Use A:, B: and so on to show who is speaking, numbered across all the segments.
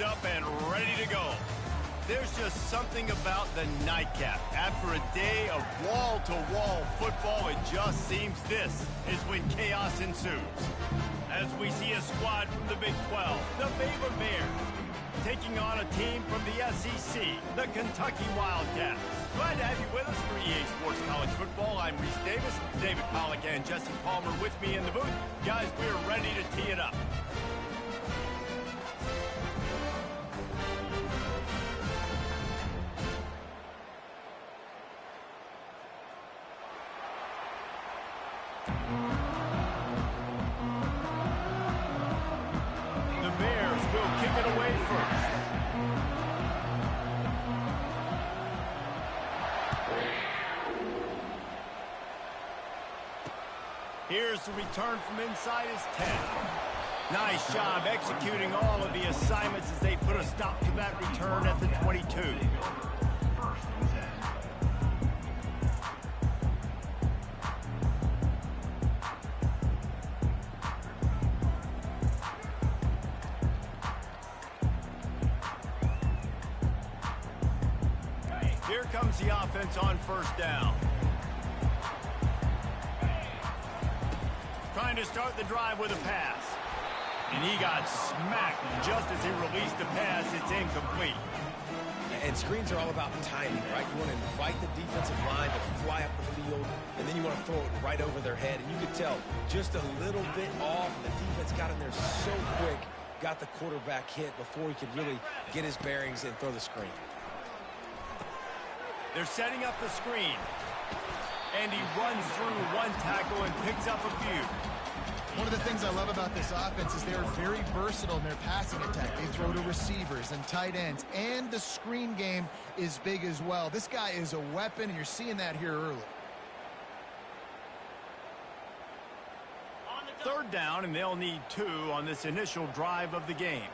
A: charged up and ready to go. There's just something about the nightcap. After a day of wall-to-wall football, it just seems this is when chaos ensues. As we see a squad from the Big 12, the Baylor Bears, taking on a team from the SEC, the Kentucky Wildcats. Glad to have you with us for EA Sports College Football. I'm Reese Davis, David Pollack and Jesse Palmer with me in the booth. Guys, we're ready to tee it up. The Bears will kick it away first. Here's the return from inside his 10. Nice job executing all of the assignments as they put a stop to that return at the 22. Here comes the offense on first down. Trying to start the drive with a pass. And he got smacked just as he released the pass. It's incomplete.
B: And screens are all about timing, right? You want to invite the defensive line to fly up the field, and then you want to throw it right over their head. And you could tell just a little bit off. The defense got in there so quick, got the quarterback hit before he could really get his bearings and throw the screen.
A: They're setting up the screen. And he runs through one tackle and picks up a few.
C: One of the things I love about this offense is they're very versatile in their passing attack. They throw to receivers and tight ends, and the screen game is big as well. This guy is a weapon, and you're seeing that here early.
A: Third down, and they'll need 2 on this initial drive of the game.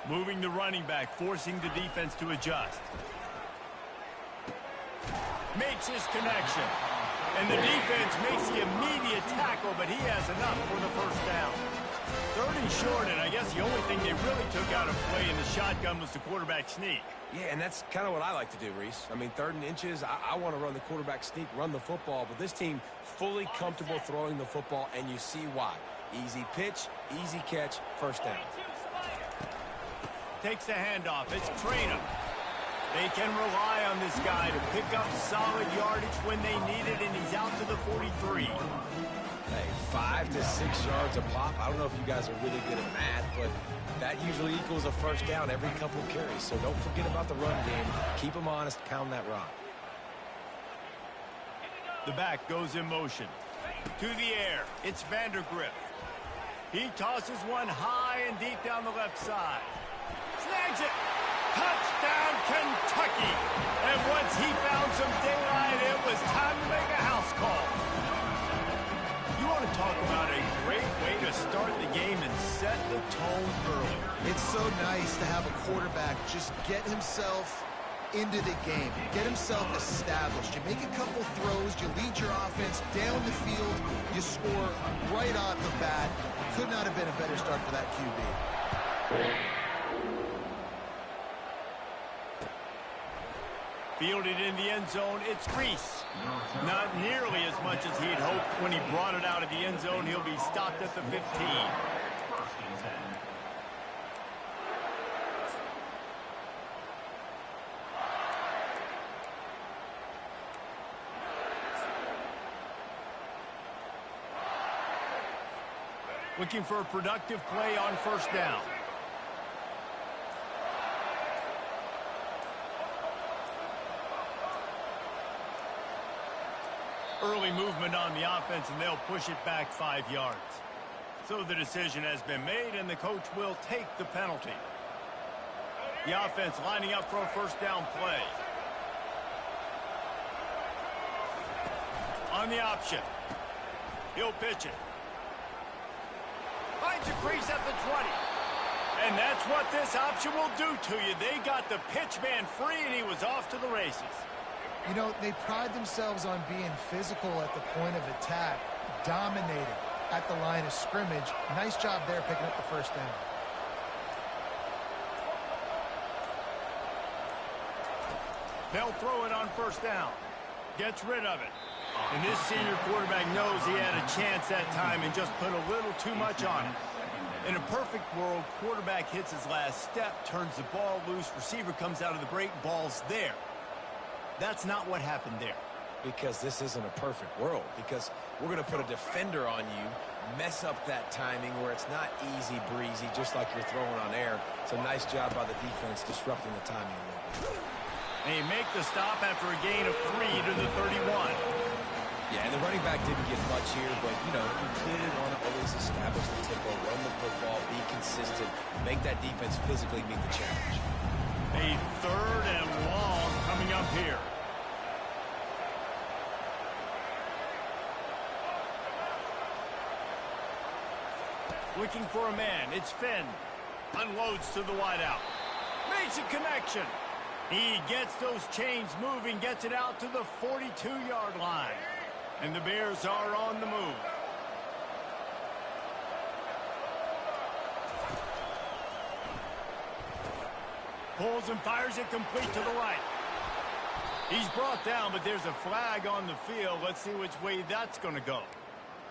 A: Moving the running back, forcing the defense to adjust. Makes his connection. And the defense makes the immediate tackle, but he has enough for the first down. 3rd and short, and I guess the only thing they really took out of play in the shotgun was the quarterback sneak.
B: Yeah, and that's kind of what I like to do, Reese. I mean, 3rd and inches, I want to run the quarterback sneak, run the football, but this team fully comfortable throwing the football, and you see why. Easy pitch, easy catch, first down.
A: Takes the handoff. It's Traynham. They can rely on this guy to pick up solid yardage when they need it, and he's out to the 43.
B: Hey, 5 to 6 yards a pop. I don't know if you guys are really good at math, but that usually equals a first down every couple of carries. So don't forget about the run game. Keep them honest. Pound that rock.
A: The back goes in motion. To the air. It's Vandergrift. He tosses one high and deep down the left side. Snags it. Touchdown, Kentucky. And once he found some daylight, it was time to make a house call. You want to talk about a great way to start the game and set the tone early.
C: It's so nice to have a quarterback just get himself into the game, get himself established. You make a couple throws, you lead your offense down the field, you score right off the bat. Could not have been a better start for that QB.
A: Fielded in the end zone, it's Reese. Not nearly as much as he'd hoped when he brought it out of the end zone. He'll be stopped at the 15. Looking for a productive play on first down. Early movement on the offense, and they'll push it back 5 yards. So the decision has been made, and the coach will take the penalty. The offense lining up for a first down play. On the option. He'll pitch it. Finds a crease at the 20. And that's what this option will do to you. They got the pitch man free, and he was off to the races.
C: You know, they pride themselves on being physical at the point of attack, dominating. at the line of scrimmage. Nice job there picking up the first down.
A: They'll throw it on first down. Gets rid of it. And this senior quarterback knows he had a chance that time and just put a little too much on it. In a perfect world, quarterback hits his last step, turns the ball loose, receiver comes out of the break, ball's there. That's not what happened there.
B: Because this isn't a perfect world. Because we're going to put a defender on you, mess up that timing where it's not easy breezy, just like you're throwing on air. So nice job by the defense disrupting the timing a little bit.
A: They make the stop after a gain of 3 to the 31.
B: Yeah, and the running back didn't get much here, but, you know, you did want to always establish the tempo, run the football, be consistent, make that defense physically meet the challenge.
A: A 3rd and long coming up here. Looking for a man. It's Finn. Unloads to the wideout. Makes a connection. He gets those chains moving, gets it out to the 42-yard line. And the Bears are on the move. Pulls and fires it complete to the right. He's brought down, but there's a flag on the field. Let's see which way that's going to go.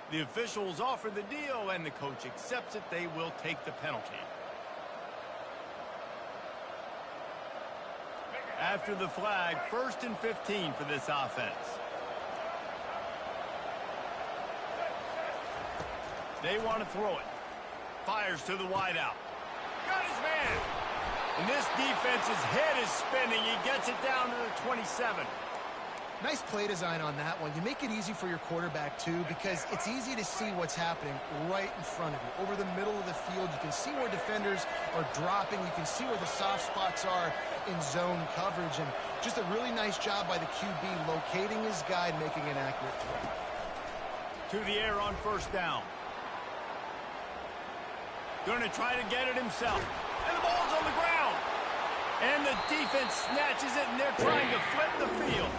A: The officials offer the deal, and the coach accepts it. They will take the penalty. After the flag, 1st and 15 for this offense. They want to throw it. Fires to the wideout. Got his man. And this defense's head is spinning. He gets it down to the 27.
C: Nice play design on that one. You make it easy for your quarterback, too, because it's easy to see what's happening right in front of you. Over the middle of the field, you can see where defenders are dropping. You can see where the soft spots are in zone coverage. And just a really nice job by the QB locating his guy and making an accurate throw.
A: To the air on first down. Going to try to get it himself. And the ball's on the ground. And the defense snatches it, and they're trying to flip the field.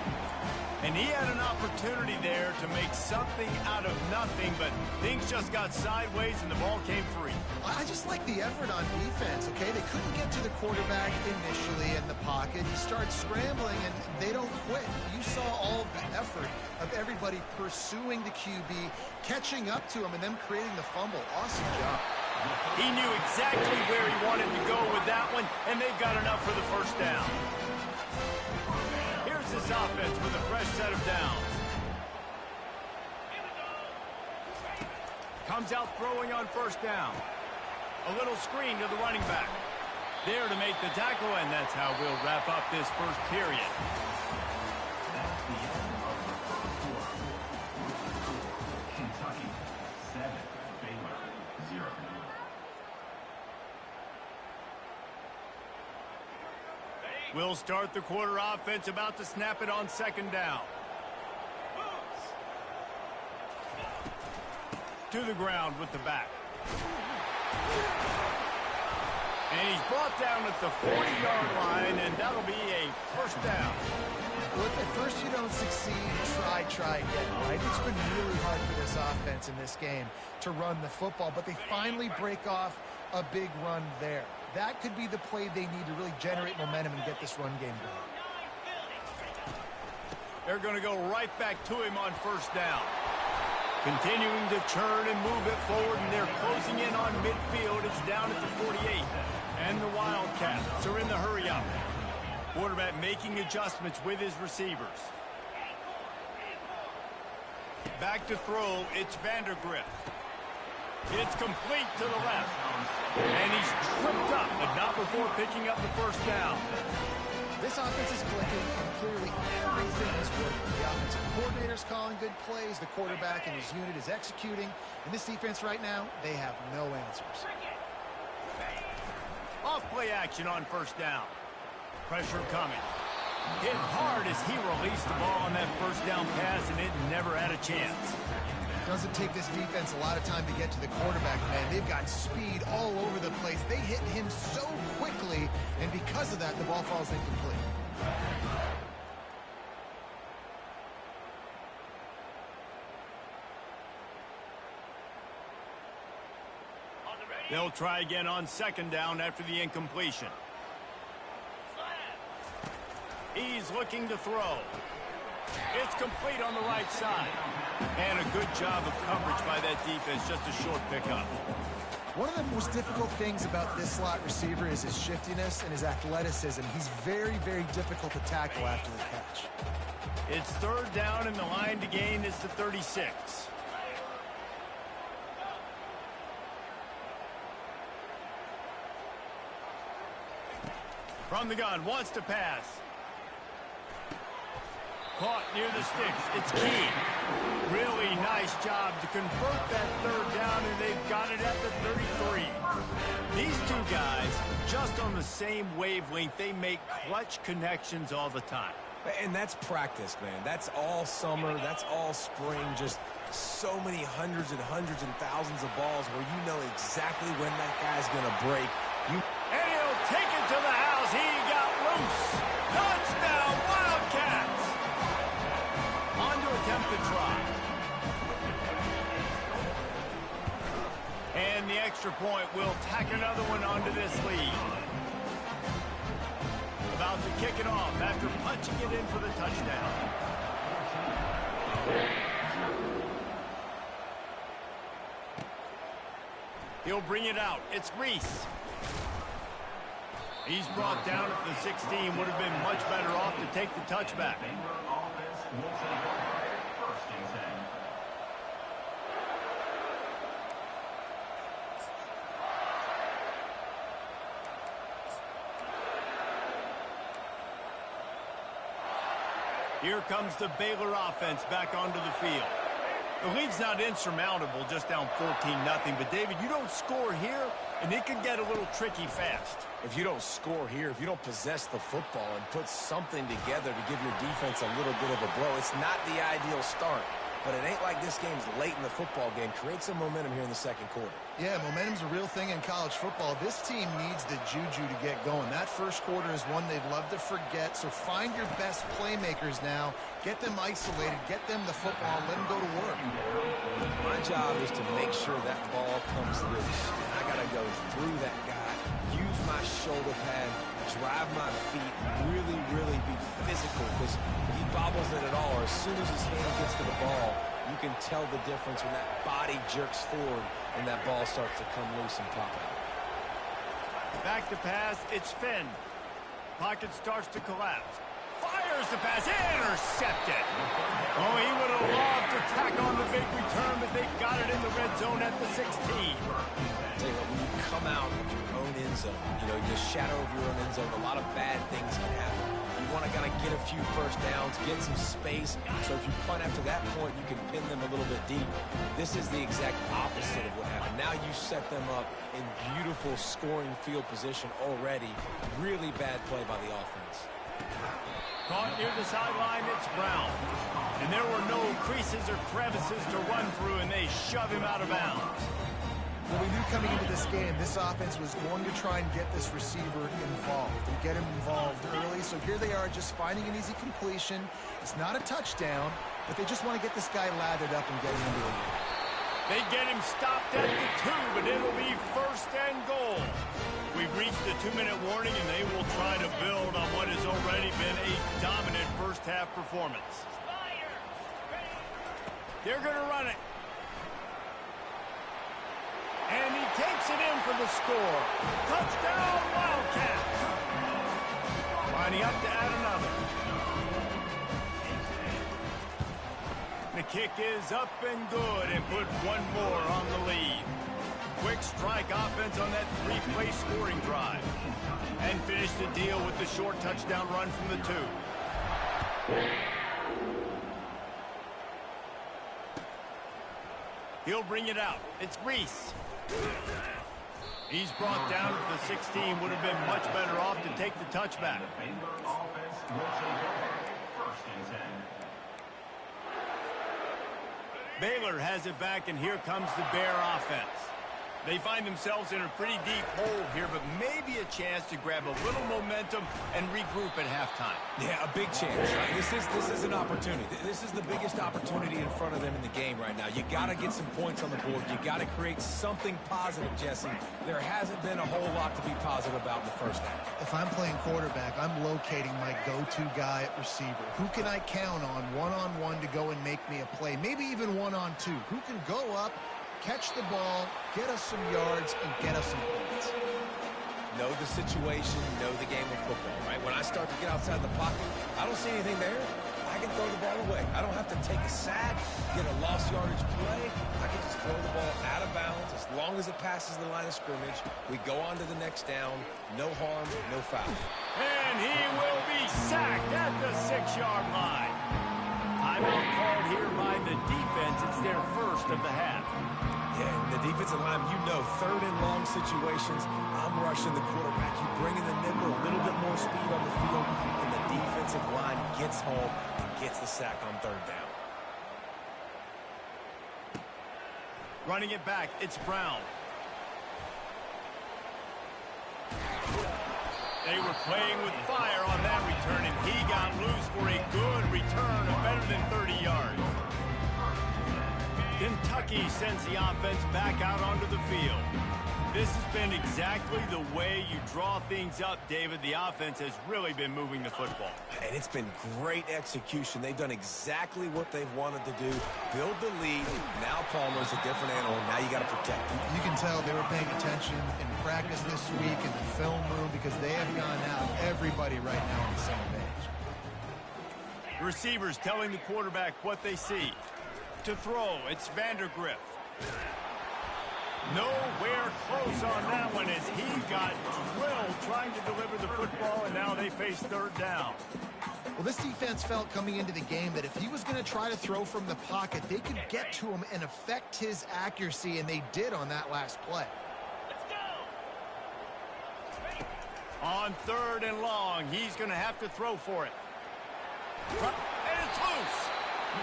A: And he had an opportunity there to make something out of nothing, but things just got sideways and the ball came free.
C: I just like the effort on defense, okay? They couldn't get to the quarterback initially in the pocket. He starts scrambling, and they don't quit. You saw all of the effort of everybody pursuing the QB, catching up to him, and then creating the fumble. Awesome job.
A: He knew exactly where he wanted to go with that one, and they've got enough for the first down. Here's this offense with a fresh set of downs. Comes out throwing on first down. A little screen to the running back. There to make the tackle, and that's how we'll wrap up this first period.
D: Kentucky 7, Baylor 0.
A: We'll start the quarter offense, about to snap it on second down. To the ground with the back. And he's brought down at the 40-yard line, and that'll be a first down.
C: Well, if at first you don't succeed, try again, right? It's been really hard for this offense in this game to run the football, but they finally break off a big run there. That could be the play they need to really generate momentum and get this run game going.
A: They're going to go right back to him on first down. Continuing to turn and move it forward, and they're closing in on midfield. It's down at the 48. And the Wildcats are in the hurry-up. Quarterback making adjustments with his receivers. Back to throw, it's Vandergrift. It's complete to the left. And he's tripped up, but not before picking up the first down.
C: This offense is clicking, and clearly everything is working. The offensive coordinator's calling good plays. The quarterback and his unit is executing. And this defense right now, they have no answers.
A: Off play action on first down. Pressure coming. Hit hard as he released the ball on that first down pass, and it never had a chance.
C: Doesn't take this defense a lot of time to get to the quarterback, man. They've got speed all over the place. They hit him so quickly, and because of that, the ball falls incomplete.
A: They'll try again on second down after the incompletion. He's looking to throw. It's complete on the right side. And a good job of coverage by that defense, just a short pickup.
C: One of the most difficult things about this slot receiver is his shiftiness and his athleticism. He's very, very difficult to tackle after the catch.
A: It's third down, and the line to gain is the 36. From the gun, wants to pass. Caught near the sticks. It's key. Really nice job to convert that third down, and they've got it at the 33. These two guys, just on the same wavelength, they make clutch connections all the time.
B: And that's practice, man. That's all summer. That's all spring. Just so many hundreds and thousands of balls where you know exactly when that guy's going to break.
A: And he'll take it to the house. He got loose. Touchdown, Wildcats. On to attempt the try. And the extra point will tack another one onto this lead. About to kick it off after punching it in for the touchdown. He'll bring it out. It's Reese. He's brought down at the 16. Would have been much better off to take the touchback. Here comes the Baylor offense back onto the field. The lead's not insurmountable, just down 14-0. But, David, you don't score here, and it can get a little tricky fast.
B: If you don't score here, if you don't possess the football and put something together to give your defense a little bit of a blow, it's not the ideal start. But it ain't like this game's late in the football game. Create some momentum here in the second quarter.
C: Yeah, momentum's a real thing in college football. This team needs the juju to get going. That first quarter is one they'd love to forget. So find your best playmakers now. Get them isolated. Get them the football. Let them go to work.
B: My job is to make sure that ball comes loose. And I got to go through that guy, use my shoulder pad, drive my feet, really be physical, because he bobbles it at all. Or as soon as his hand gets to the ball, you can tell the difference when that body jerks forward and that ball starts to come loose and pop out.
A: Back to pass, it's Finn. Pocket starts to collapse. Fires the pass, intercepted. Oh, he would have loved to tack on the big return, but they got it in the red zone at the 16.
B: Tell you what, when you come out of your own end zone, you know, the shadow of your own end zone, a lot of bad things can happen. You want to kind of get a few first downs, get some space, so if you punt after that point, you can pin them a little bit deep. This is the exact opposite of what happened. Now you set them up in beautiful scoring field position already. Really bad play by the offense.
A: Caught near the sideline, it's Brown. And there were no creases or crevices to run through, and they shove him out of bounds.
C: Well, we knew coming into this game, this offense was going to try and get this receiver involved and get him involved early. So here they are just finding an easy completion. It's not a touchdown, but they just want to get this guy lathered up and get him into the game.
A: They get him stopped at the 2, but it'll be first and goal. We've reached the 2-minute warning, and they will try to build on what has already been a dominant first-half performance. They're going to run it. And he takes it in for the score. Touchdown, Wildcats. Lining up to add another. The kick is up and good, and put one more on the lead. Quick strike offense on that 3-play scoring drive. And finish the deal with the short touchdown run from the 2. He'll bring it out. It's Reese. He's brought down at the 16. Would have been much better off to take the touchback. Baylor has it back, and here comes the Bear offense. They find themselves in a pretty deep hole here, but maybe a chance to grab a little momentum and regroup at halftime.
B: Yeah, a big chance, right? This is an opportunity. This is the biggest opportunity in front of them in the game right now. You got to get some points on the board. You got to create something positive, Jesse. There hasn't been a whole lot to be positive about in the first half.
C: If I'm playing quarterback, I'm locating my go-to guy at receiver. Who can I count on one-on-one to go and make me a play? Maybe even one-on-two. Who can go up, catch the ball, get us some yards, and get us some points?
B: Know the situation, know the game of football, right? When I start to get outside the pocket, I don't see anything there. I can throw the ball away. I don't have to take a sack, get a lost yardage play. I can just throw the ball out of bounds as long as it passes the line of scrimmage. We go on to the next down. No harm, no foul.
A: And he will be sacked at the 6-yard line. Timeout called here by the defense. It's their first of the half.
B: Yeah, the defensive line, you know, third and long situations, I'm rushing the quarterback. You bring in the nickel, a little bit more speed on the field, and the defensive line gets home and gets the sack on third down.
A: Running it back, it's Brown. They were playing with fire on that return, and he got loose for a good return of better than 30 yards. Kentucky sends the offense back out onto the field. This has been exactly the way you draw things up, David. The offense has really been moving the football.
B: And it's been great execution. They've done exactly what they've wanted to do. Build the lead. Now Palmer's a different animal. Now you got to protect him.
C: You can tell they were paying attention in practice this week in the film room because they have gone out, everybody right now on the same page.
A: Receivers telling the quarterback what they see. To throw, it's Vandergrift. Nowhere close on that one as he got drilled trying to deliver the football, and now they face third down.
C: Well, this defense felt coming into the game that if he was going to try to throw from the pocket, they could get to him and affect his accuracy, and they did on that last play.
A: On third and long, he's going to have to throw for it. And it's loose.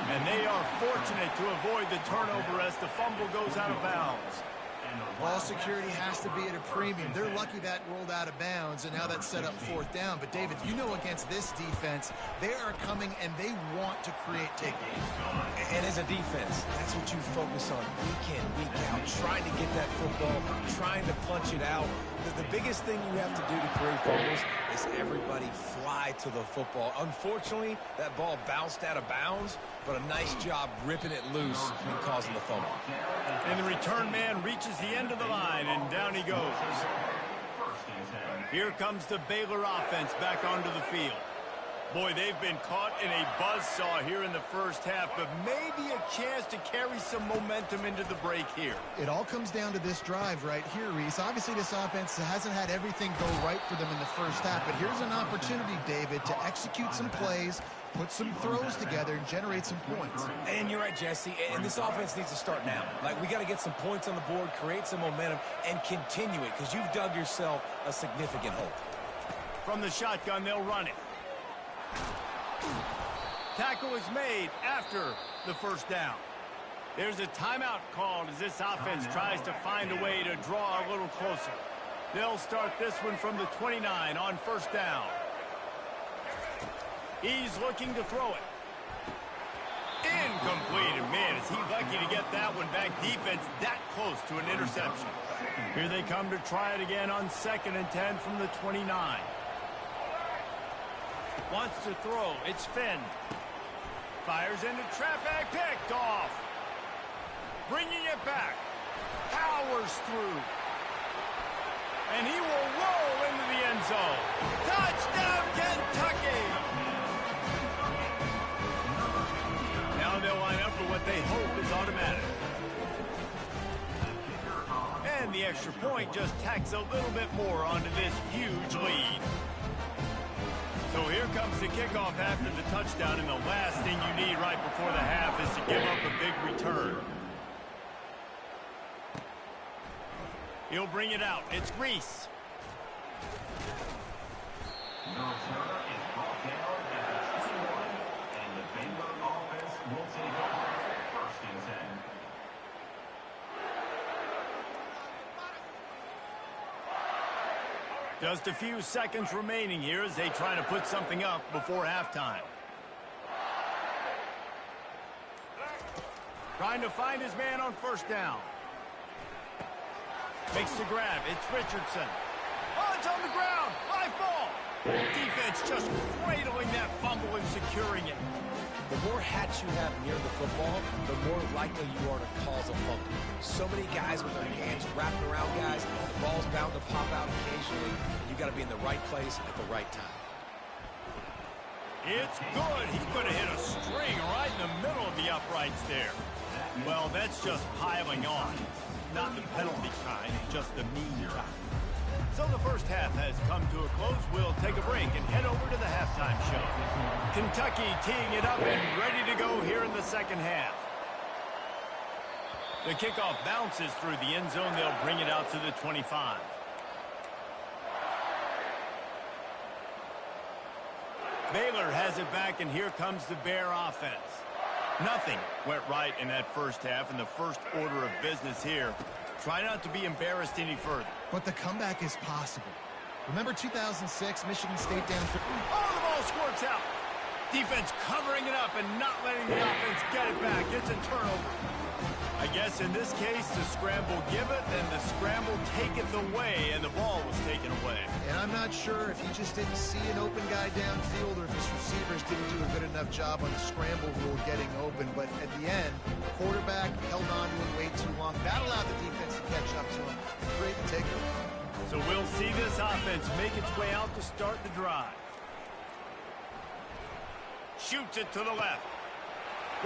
A: And they are fortunate to avoid the turnover as the fumble goes out of bounds.
C: Ball security has to be at a premium. They're lucky that rolled out of bounds, and now that's set up fourth down. But, David, you know against this defense, they are coming and they want to create takeaways.
B: And as a defense, that's what you focus on week in, week out, trying to get that football, trying to punch it out. The biggest thing you have to do to create fumbles is everybody fly to the football. Unfortunately, that ball bounced out of bounds, but a nice job ripping it loose and causing the fumble.
A: And the return man reaches the end of the line, and down he goes. Here comes the Baylor offense back onto the field. Boy, they've been caught in a buzzsaw here in the first half, but maybe a chance to carry some momentum into the break here.
C: It all comes down to this drive right here, Reese. Obviously, this offense hasn't had everything go right for them in the first half, but here's an opportunity, David, to execute some plays, put some throws together, and generate some points.
B: And you're right, Jesse, and this offense needs to start now. Like, we got to get some points on the board, create some momentum, and continue it, because you've dug yourself a significant hole.
A: From the shotgun, they'll run it. Tackle is made after the first down. There's a timeout called as this offense tries to find a way to draw a little closer. They'll start this one from the 29 on first down. He's looking to throw it. Incomplete. And man, is he lucky to get that one back. Defense that close to an interception. Here they come to try it again on 2nd and 10 from the 29. Wants to throw. It's Finn. Fires into traffic. Picked off. Bringing it back. Powers through. And he will roll into the end zone. Touchdown, Kentucky! Now they'll line up for what they hope is automatic. And the extra point just tacks a little bit more onto this huge lead. So here comes the kickoff after the touchdown, and the last thing you need right before the half is to give up a big return. He'll bring it out. It's Reese.
D: No turner is brought down at the 21, and the Baylor offense will take over 1st and 10.
A: Just a few seconds remaining here as they try to put something up before halftime. Trying to find his man on first down. Makes the grab. It's Richardson. Oh, it's on the ground. Live ball. Defense just cradling that fumble and securing it.
B: The more hats you have near the football, the more likely you are to cause a fumble. So many guys with their hands wrapped around guys, the ball's bound to pop out occasionally, and you got to be in the right place at the right time.
A: It's good. He could have hit a string right in the middle of the uprights there. Well, that's just piling on. Not the penalty kind, just the mean kind. So the first half has come to a close. We'll take a break and head over to the halftime show. Kentucky teeing it up and ready to go here in the second half. The kickoff bounces through the end zone. They'll bring it out to the 25. Baylor has it back, and here comes the Bear offense. Nothing went right in that first half, and the first order of business here. Try not to be embarrassed any further.
C: But the comeback is possible. Remember 2006, Michigan State down 3.
A: Oh, the ball squirts out. Defense covering it up and not letting the offense get it back. It's a turnover. I guess in this case, the scramble give it, and the scramble take it away, and the ball was taken away.
C: And I'm not sure if he just didn't see an open guy downfield or if his receivers didn't do a good enough job on the scramble rule getting open. But at the end, the quarterback held on to him way too long. That allowed the defense to catch up to him and create the takeaway.
A: So we'll see this offense make its way out to start the drive. Shoots it to the left.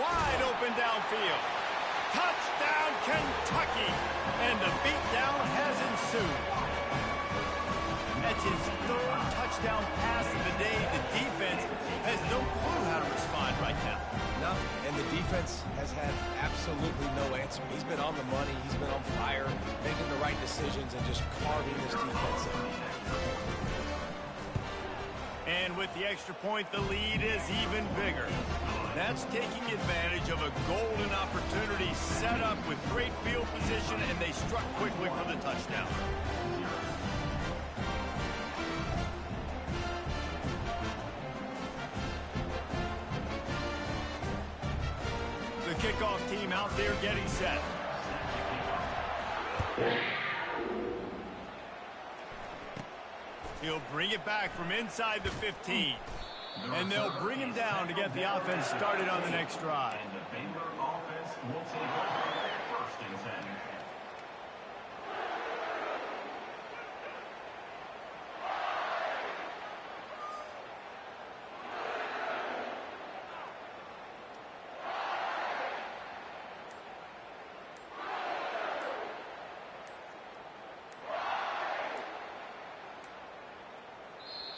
A: Wide open downfield. Touchdown, Kentucky! And the beatdown has ensued. That's his third touchdown pass of the day. The defense has no clue how to respond right now.
B: No, and the defense has had absolutely no answer. He's been on the money. He's been on fire, making the right decisions and just carving this defense up.
A: And with the extra point, the lead is even bigger. That's taking advantage of a golden opportunity set up with great field position, and they struck quickly for the touchdown. The kickoff team out there getting set. He'll bring it back from inside the 15. And they'll bring him down to get the offense started on the next drive.
D: And the Baylor offense will take over first and 10.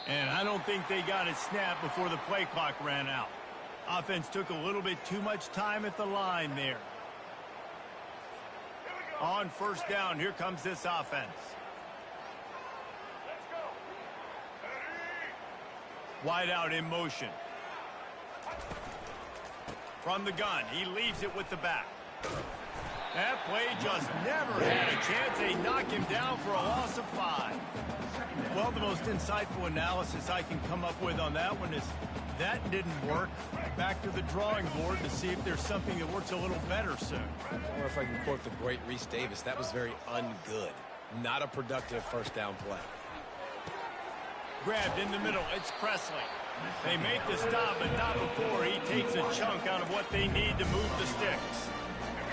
A: And I don't think they got it snapped before the play clock ran out. Offense took a little bit too much time at the line there. On first down, here comes this offense. Wide out in motion. From the gun, he leaves it with the back. That play just never had a chance. They knock him down for a loss of 5. Well, the most insightful analysis I can come up with on that one is that didn't work. Back to the drawing board to see if there's something that works a little better soon.
B: Or if I can quote the great Reese Davis, that was very ungood. Not a productive first down play.
A: Grabbed in the middle, it's Presley. They make the stop, but not before he takes a chunk out of what they need to move the sticks.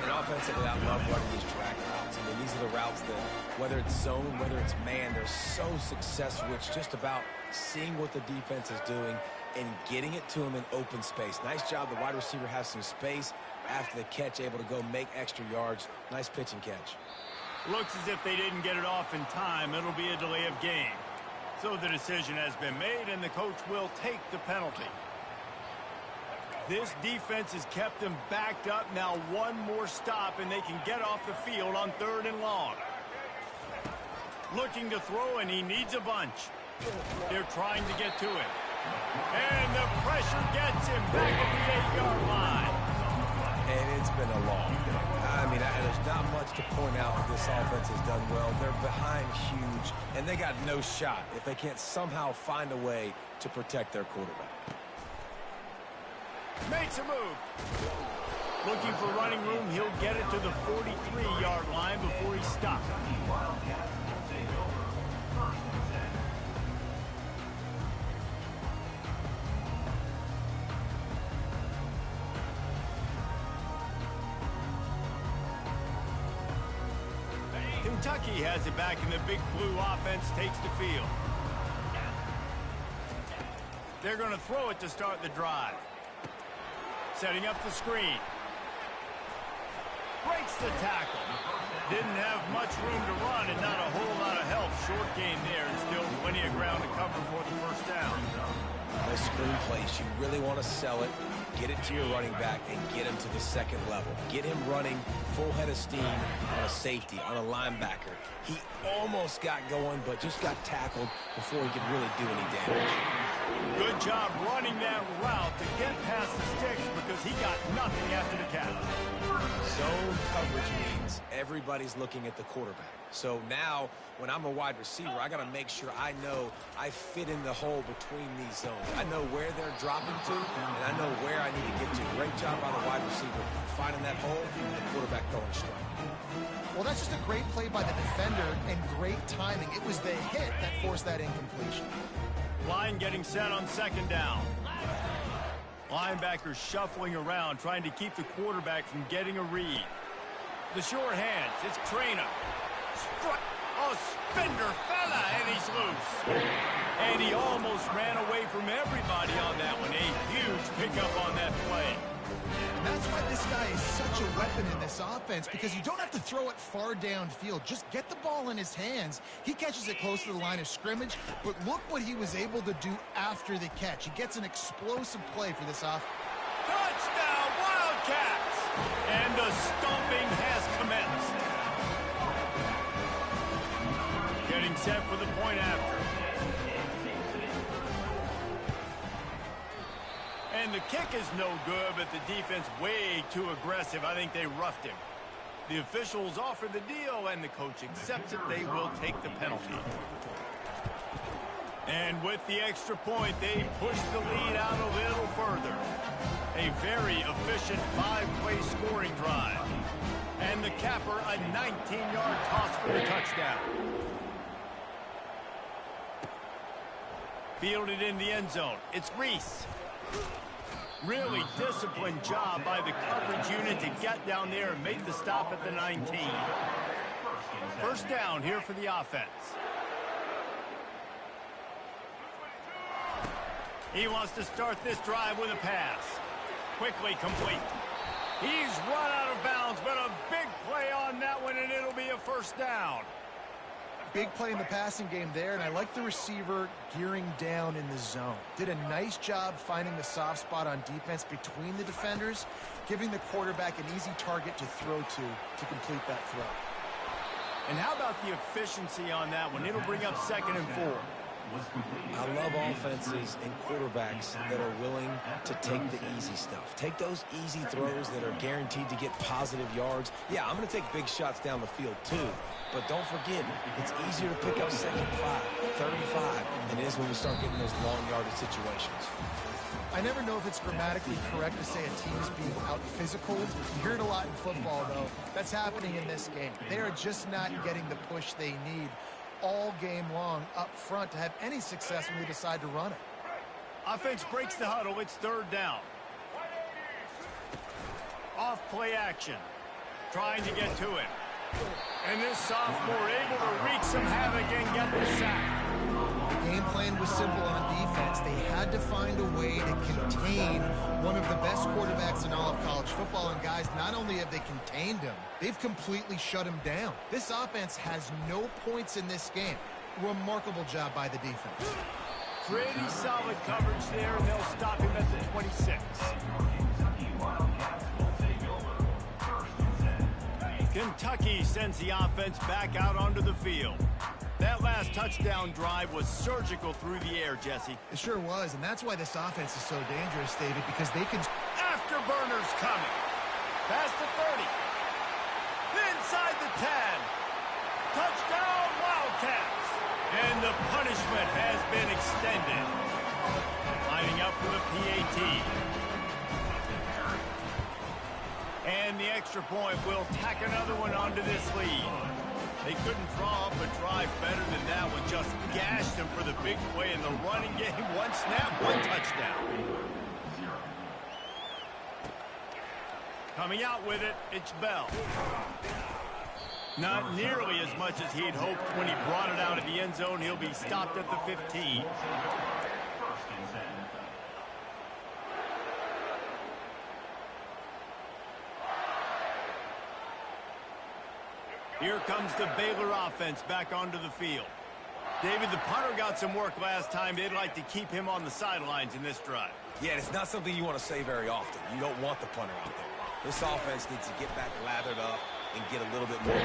B: And offensively, I love running these track routes. I mean, these are the routes that, whether it's zone, whether it's man, they're so successful. It's just about seeing what the defense is doing and getting it to him in open space. Nice job. The wide receiver has some space after the catch, able to go make extra yards. Nice pitch and catch.
A: Looks as if they didn't get it off in time. It'll be a delay of game. So the decision has been made, and the coach will take the penalty. This defense has kept them backed up. Now one more stop, and they can get off the field on 3rd and long. Looking to throw, and he needs a bunch. They're trying to get to him. And the pressure gets him back at the 8-yard line.
B: And it's been a long day. I mean, there's not much to point out that this offense has done well. They're behind huge, and they got no shot if they can't somehow find a way to protect their quarterback.
A: Makes a move. Looking for running room, he'll get it to the 43-yard line before he stops. Kentucky has it back, and the big blue offense takes the field. They're going to throw it to start the drive. Setting up the screen. Breaks the tackle. Didn't have much room to run and not a whole lot of help. Short game there and still plenty of ground to cover for the first down.
B: Those screen plays, you really want to sell it, get it to your running back, and get him to the second level. Get him running full head of steam on a safety, on a linebacker. He almost got going, but just got tackled before he could really do any damage.
A: Good job running that route to get past the sticks because he got nothing after the catch.
B: Zone coverage means everybody's looking at the quarterback. So now, when I'm a wide receiver, I got to make sure I know I fit in the hole between these zones. I know where they're dropping to, and I know where I need to get to. Great job by the wide receiver finding that hole and the quarterback throwing a strike.
C: Well, that's just a great play by the defender and great timing. It was the hit that forced that incompletion.
A: Line getting set on second down. Linebackers shuffling around, trying to keep the quarterback from getting a read. The short hands, it's Ncaa. Oh, spender fella, and he's loose. And he almost ran away from everybody on that one. A huge pickup on that play.
C: And that's why this guy is such a weapon in this offense, because you don't have to throw it far downfield. Just get the ball in his hands. He catches it close to the line of scrimmage, but look what he was able to do after the catch. He gets an explosive play for this offense.
A: Touchdown, Wildcats! And the stomping has commenced. Getting set for the point after. And the kick is no good, but the defense way too aggressive. I think they roughed him. The officials offer the deal, and the coach accepts it. They will take the penalty. And with the extra point, they push the lead out a little further. A very efficient 5-play scoring drive. And the capper, a 19-yard toss for the touchdown. Fielded in the end zone. It's Reese. Really disciplined job by the coverage unit to get down there and make the stop at the 19. First down here for the offense. He wants to start this drive with a pass. Quickly complete. He's run out of bounds, but a big play on that one, and it'll be a first down.
C: Big play in the passing game there, and I like the receiver gearing down in the zone. Did a nice job finding the soft spot on defense between the defenders, giving the quarterback an easy target to throw to complete that throw.
A: And how about the efficiency on that one? It'll bring up 2nd and 4.
B: I love offenses and quarterbacks that are willing to take the easy stuff. Take those easy throws that are guaranteed to get positive yards. Yeah, I'm going to take big shots down the field too, but don't forget, it's easier to pick up 2nd and 5, 3rd and 5 than it is when we start getting those long yardage situations.
C: I never know if it's grammatically correct to say a team is being out-physical. You hear it a lot in football, though. That's happening in this game. They are just not getting the push they need all game long up front to have any success when they decide to run it.
A: Offense breaks the huddle. It's 3rd down. Off play action. Trying to get to him. And this sophomore able to wreak some havoc and get the sack.
C: The game plan was simple on defense. They had to find a way to contain one of the best quarterbacks in all of college football. And guys, not only have they contained him, they've completely shut him down. This offense has no points in this game. Remarkable job by the defense.
A: Pretty solid coverage there, and they'll stop him at the 26. Kentucky sends the offense back out onto the field. That last touchdown drive was surgical through the air, Jesse.
C: It sure was, and that's why this offense is so dangerous, David, because they can...
A: Afterburners coming. Past the 30. Inside the 10. Touchdown, Wildcats. And the punishment has been extended. Lining up for the PAT. And the extra point will tack another one onto this lead. They couldn't draw up a drive better than that one. Just gashed them for the big play in the running game. One snap, one touchdown. Coming out with it, it's Bell. Not nearly as much as he'd hoped when he brought it out of the end zone. He'll be stopped at the 15. Here comes the Baylor offense back onto the field. David, the punter got some work last time. They'd like to keep him on the sidelines in this drive.
B: Yeah, it's not something you want to say very often. You don't want the punter out there. This offense needs to get back lathered up and get a little bit more.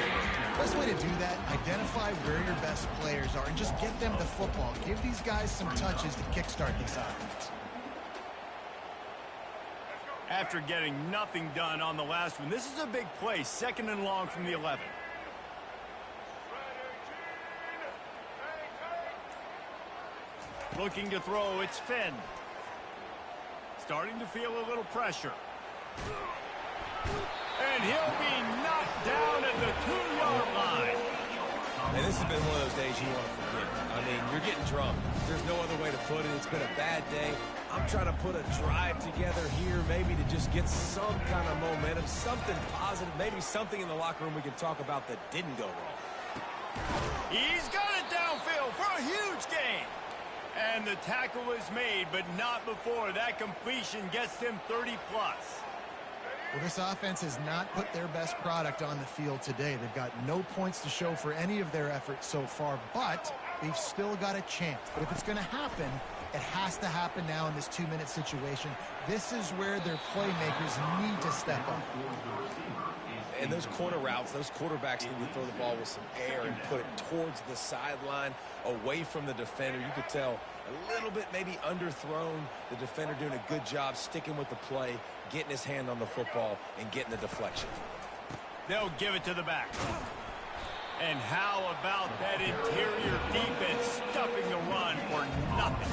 C: Best way to do that, identify where your best players are and just get them the football. Give these guys some touches to kickstart this offense.
A: After getting nothing done on the last one, this is a big play, 2nd and long from the 11. Looking to throw, it's Finn. Starting to feel a little pressure. And he'll be knocked down at the 2-yard line.
B: And this has been one of those days you want to forget. I mean, you're getting drunk. There's no other way to put it. It's been a bad day. I'm trying to put a drive together here, maybe to just get some kind of momentum, something positive, maybe something in the locker room we can talk about that didn't go wrong.
A: He's got it downfield for a huge gain. And the tackle is made, but not before that completion gets them 30-plus.
C: Well, this offense has not put their best product on the field today. They've got no points to show for any of their efforts so far, but they've still got a chance. But if it's going to happen, it has to happen now in this 2-minute situation. This is where their playmakers need to step up.
B: And those corner routes, those quarterbacks need to throw the ball with some air and put it towards the sideline, away from the defender. You could tell a little bit maybe underthrown. The defender doing a good job sticking with the play, getting his hand on the football, and getting the deflection.
A: They'll give it to the back. And how about that interior defense stuffing the run for nothing?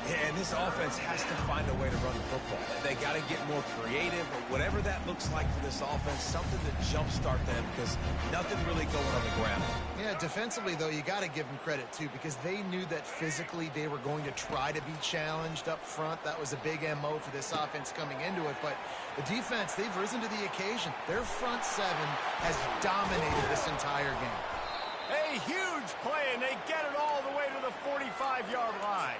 B: Yeah, and this offense has to find a way to run the football. They got to get more creative, or whatever that looks like for this offense, something to jumpstart them, because nothing really going on the ground.
C: Yeah, defensively, though, you got to give them credit, too, because they knew that physically they were going to try to be challenged up front. That was a big MO for this offense coming into it, but the defense, they've risen to the occasion. Their front seven has dominated this entire game.
A: A huge play, and they get it all the way to the 45-yard line.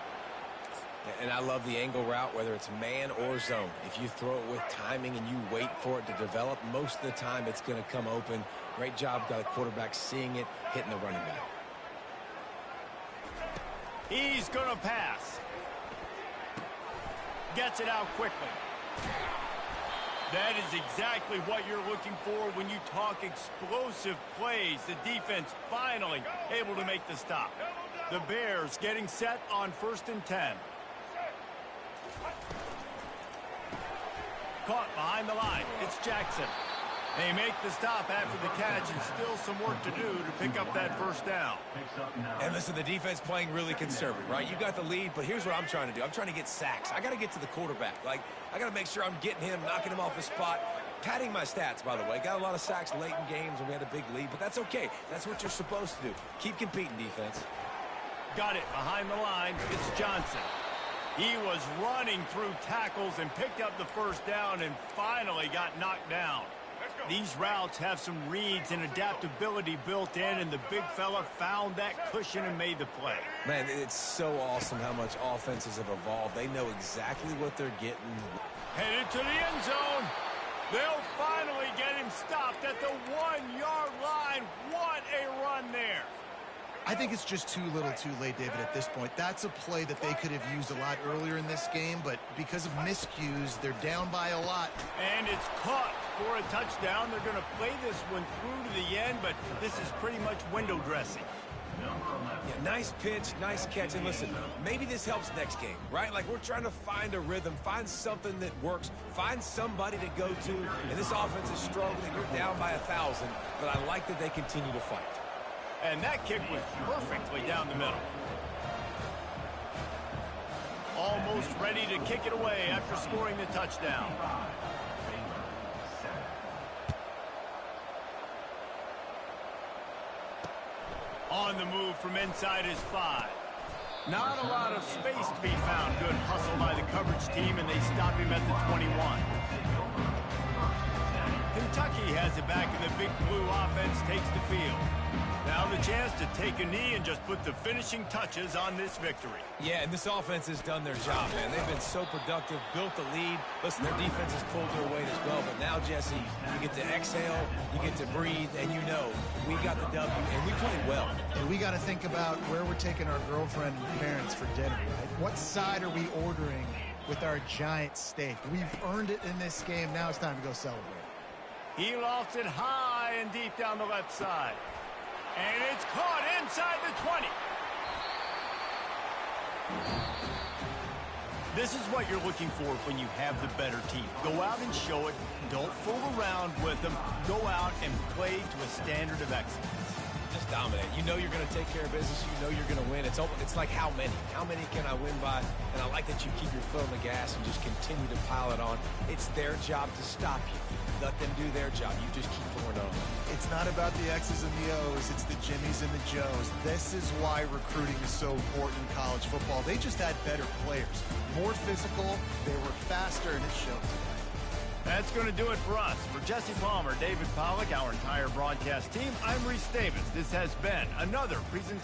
B: And I love the angle route, whether it's man or zone. If you throw it with timing and you wait for it to develop, most of the time it's going to come open. Great job by the quarterback seeing it, hitting the running back.
A: He's going to pass. Gets it out quickly. That is exactly what you're looking for when you talk explosive plays. The defense finally able to make the stop. The Bears getting set on 1st and 10. Caught behind the line. It's Jackson. They make the stop after the catch, and still some work to do to pick up that first down.
B: And listen, the defense playing really conservative, right? You got the lead, but here's what I'm trying to do. I'm trying to get sacks. I got to get to the quarterback. Like, I got to make sure I'm getting him, knocking him off the spot. Padding my stats, by the way. Got a lot of sacks late in games when we had a big lead, but that's okay. That's what you're supposed to do. Keep competing, defense.
A: Got it behind the line. It's Johnson. He was running through tackles and picked up the first down and finally got knocked down. These routes have some reads and adaptability built in, and the big fella found that cushion and made the play.
B: Man, it's so awesome how much offenses have evolved. They know exactly what they're getting.
A: Headed to the end zone. They'll finally get him stopped at the 1-yard line. What a run there.
C: I think it's just too little too late, David, at this point. That's a play that they could have used a lot earlier in this game, but because of miscues, they're down by a lot.
A: And it's caught for a touchdown. They're going to play this one through to the end, but this is pretty much window dressing.
B: Yeah, nice pitch, nice catch. And listen, maybe this helps next game, right? Like we're trying to find a rhythm, find something that works, find somebody to go to. And this offense is struggling. You're down by 1,000, but I like that they continue to fight.
A: And that kick was perfectly down the middle. Almost ready to kick it away after scoring the touchdown. On the move from inside his 5. Not a lot of space to be found. Good hustle by the coverage team, and they stop him at the 21. Kentucky has it back, and the Big Blue offense takes the field. Now the chance to take a knee and just put the finishing touches on this victory.
B: Yeah, and this offense has done their job, man. They've been so productive, built the lead. Listen, their defense has pulled their weight as well. But now, Jesse, you get to exhale, you get to breathe, and you know we got the W, and we played well.
C: And we got to think about where we're taking our girlfriend and parents for dinner, right? What side are we ordering with our giant steak? We've earned it in this game. Now it's time to go celebrate.
A: He lofts it high and deep down the left side. And it's caught inside the 20. This is what you're looking for when you have the better team. Go out and show it. Don't fool around with them. Go out and play to a standard of excellence.
B: Just dominate. You know you're going to take care of business. You know you're going to win. It's like how many? How many can I win by? And I like that you keep your foot on the gas and just continue to pile it on. It's their job to stop you. Let them do their job. You just keep pouring on.
C: It's not about the X's and the O's. It's the Jimmies and the Joes. This is why recruiting is so important in college football. They just had better players. More physical. They were faster, and it showed today.
A: That's going to do it for us. For Jesse Palmer, David Pollack, our entire broadcast team, I'm Reese Davis. This has been another presentation.